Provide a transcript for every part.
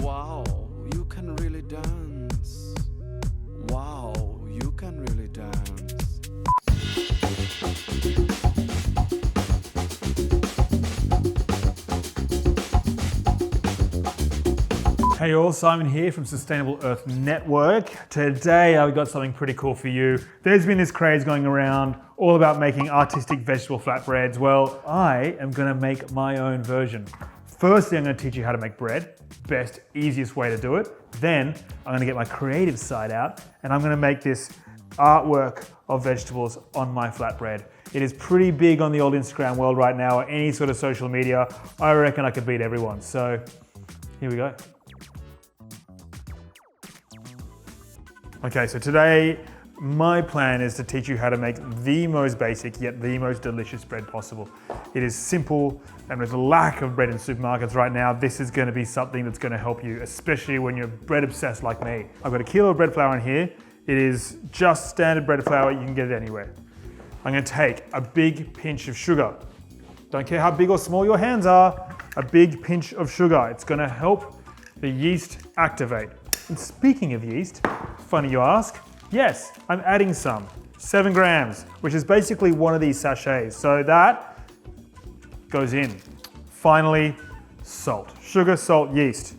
Wow, you can really dance. Wow, you can really dance. Hey all, Simon here from Sustainable Earth Network. Today I've got something pretty cool for you. There's been this craze going around all about making artistic vegetable flatbreads. Well, I am gonna make my own version. Firstly, I'm gonna teach you how to make bread, best, easiest way to do it. Then I'm gonna get my creative side out and I'm gonna make this artwork of vegetables on my flatbread. It is pretty big on the old Instagram world right now, or any sort of social media. I reckon I could beat everyone. So here we go. Okay, so today my plan is to teach you how to make the most basic yet the most delicious bread possible. It is simple, and with a lack of bread in supermarkets right now, this is going to be something that's going to help you, especially when you're bread obsessed like me. I've got a kilo of bread flour in here. It is just standard bread flour, you can get it anywhere. I'm going to take a big pinch of sugar. Don't care how big or small your hands are, a big pinch of sugar. It's going to help the yeast activate. And speaking of yeast, funny you ask, yes, I'm adding some, 7 grams, which is basically one of these sachets. So that goes in. Finally, salt. Sugar, salt, yeast.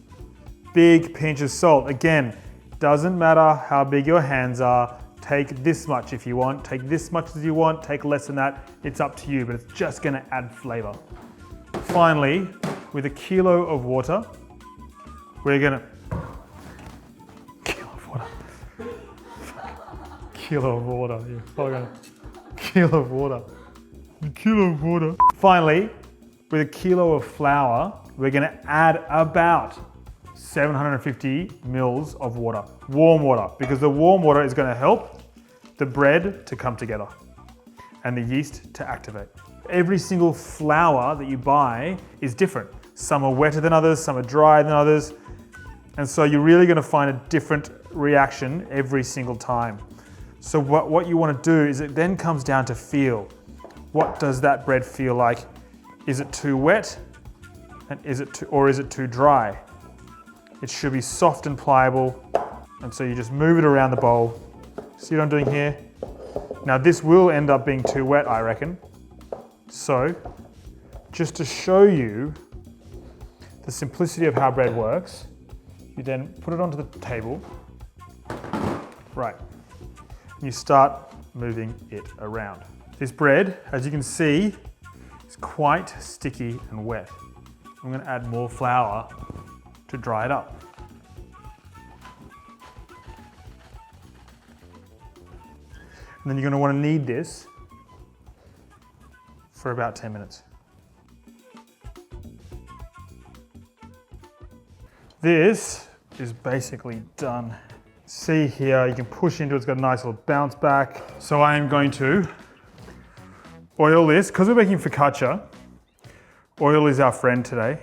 Big pinch of salt. Again, doesn't matter how big your hands are. Take this much if you want, take this much as you want, take less than that. It's up to you, but it's just gonna add flavor. Finally, with a kilo of water, we're gonna kilo of water. Kilo of water. A kilo of water. Finally, with a kilo of flour, we're gonna add about 750 mils of water, warm water, because the warm water is gonna help the bread to come together and the yeast to activate. Every single flour that you buy is different. Some are wetter than others, some are drier than others. And so you're really gonna find a different reaction every single time. So what you want to do is it then comes down to feel. What does that bread feel like? Is it too wet? And is it too dry? It should be soft and pliable. And so you just move it around the bowl. See what I'm doing here? Now this will end up being too wet, I reckon. So just to show you the simplicity of how bread works, you then put it onto the table. Right. You start moving it around. This bread, as you can see, is quite sticky and wet. I'm going to add more flour to dry it up. And then you're going to want to knead this for about 10 minutes. This is basically done. See here, you can push into it, it's got a nice little bounce back. So I am going to oil this, because we're making focaccia. Oil is our friend today.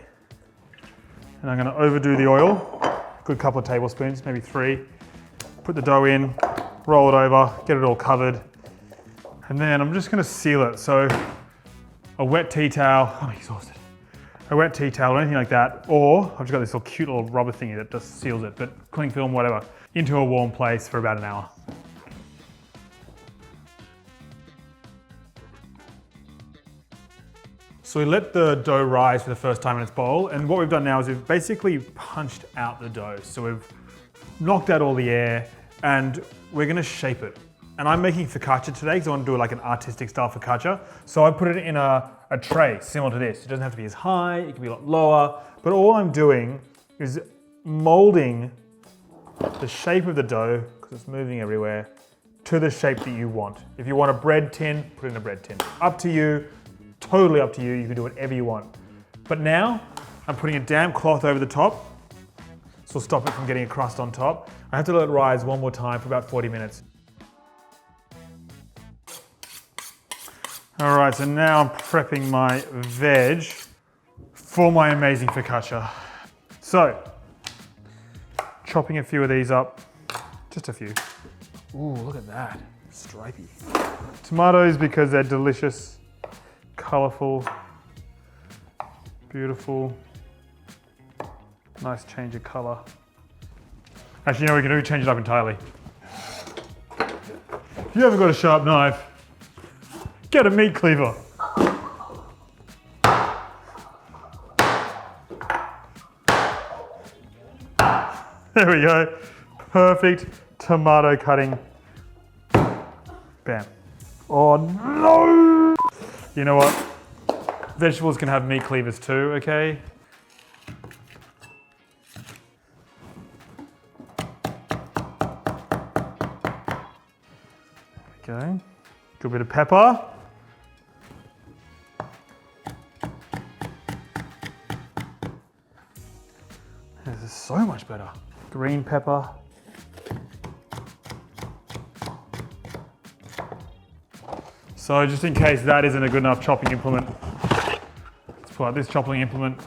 And I'm gonna overdo the oil, good couple of tablespoons, maybe 3. Put the dough in, roll it over, get it all covered. And then I'm just gonna seal it. So a wet tea towel, I'm exhausted. A wet tea towel or anything like that, or I've just got this little cute little rubber thingy that just seals it, but cling film, whatever, into a warm place for about an hour. So we let the dough rise for the first time in its bowl, and what we've done now is we've basically punched out the dough. So we've knocked out all the air, and we're gonna shape it. And I'm making focaccia today because I want to do like an artistic style focaccia. So I put it in a tray similar to this. It doesn't have to be as high, it can be a lot lower, but all I'm doing is molding the shape of the dough, because it's moving everywhere, to the shape that you want. If you want a bread tin, put it in a bread tin. Up to you, totally up to you. You can do whatever you want. But now I'm putting a damp cloth over the top, so we'll stop it from getting a crust on top. I have to let it rise one more time for about 40 minutes. All right, so now I'm prepping my veg for my amazing focaccia. So, chopping a few of these up, just a few. Ooh, look at that, stripy. Tomatoes because they're delicious, colorful, beautiful. Nice change of color. Actually, you know what we can do? Change it up entirely. If you haven't got a sharp knife, get a meat cleaver. There we go. Perfect tomato cutting. Bam. Oh no! You know what? Vegetables can have meat cleavers too, okay? There we go. Good bit of pepper. This is so much better. Green pepper. So just in case that isn't a good enough chopping implement, let's pull out this chopping implement.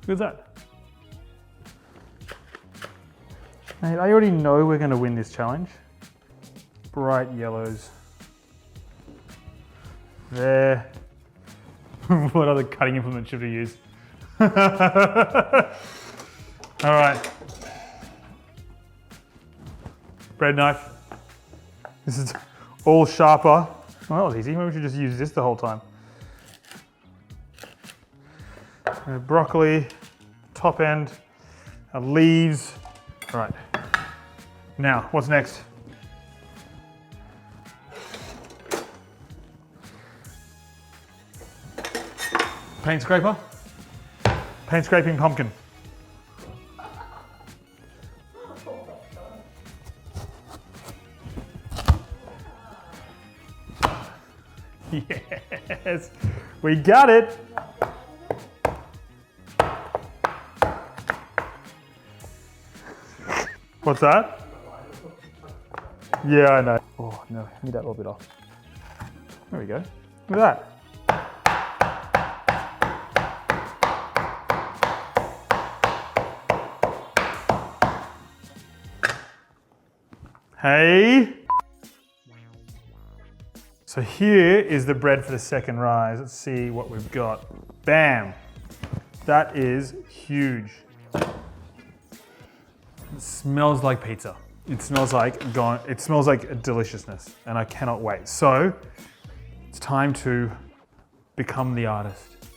Look at that. Mate, I already know we're going to win this challenge. Bright yellows. There. What other cutting implement should we use? All right. Bread knife. This is all sharper. Well, that was easy. Maybe we should just use this the whole time. Broccoli, top end, leaves. All right. Now, what's next? Paint scraper. Paint scraping pumpkin. Yes, we got it. What's that? Yeah, I know. Oh no, need that little bit off. There we go. Look at that. Hey. So here is the bread for the second rise. Let's see what we've got. Bam. That is huge. It smells like pizza. It smells like a deliciousness, and I cannot wait. So it's time to become the artist.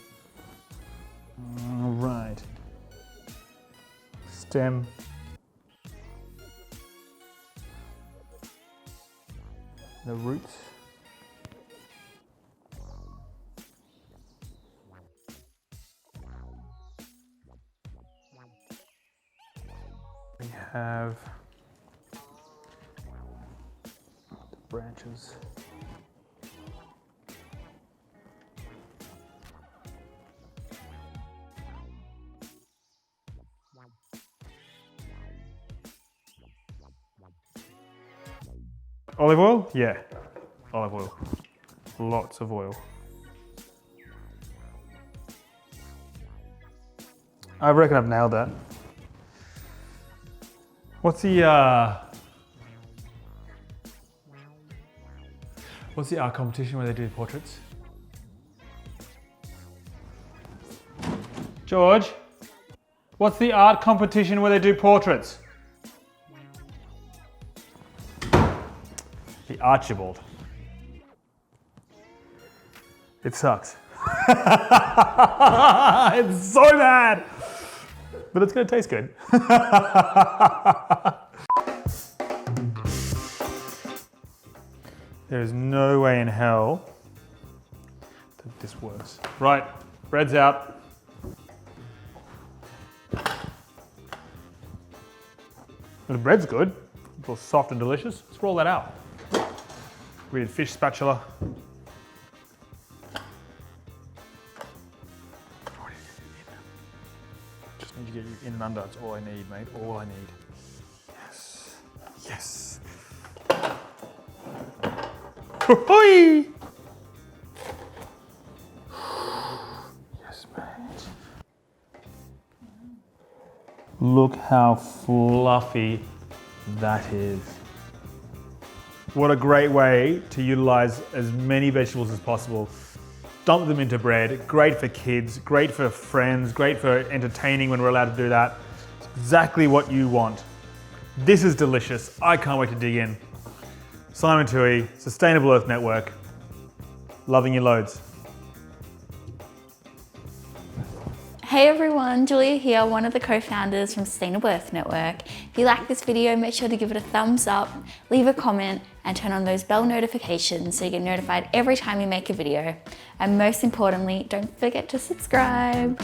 All right. Stem. The roots. We have the branches. Olive oil? Yeah, olive oil. Lots of oil. I reckon I've nailed that. What's the art competition where they do portraits? George, what's the art competition where they do portraits? The Archibald. It sucks. It's so bad, but it's gonna taste good. There is no way in hell that this works. Right, bread's out. The bread's good. It's all soft and delicious. Let's roll that out. We need a fish spatula. Just need to get you in and under. That's all I need, mate. All I need. Yes. Yes. Hoi! Yes, mate. Look how fluffy that is. What a great way to utilize as many vegetables as possible. Dump them into bread, great for kids, great for friends, great for entertaining when we're allowed to do that. It's exactly what you want. This is delicious. I can't wait to dig in. Simon Toohey, Sustainable Earth Network. Loving you loads. Hey everyone, Giulia here, one of the co-founders from Sustainable Earth Network. If you like this video, make sure to give it a thumbs up, leave a comment, and turn on those bell notifications so you get notified every time we make a video. And most importantly, don't forget to subscribe.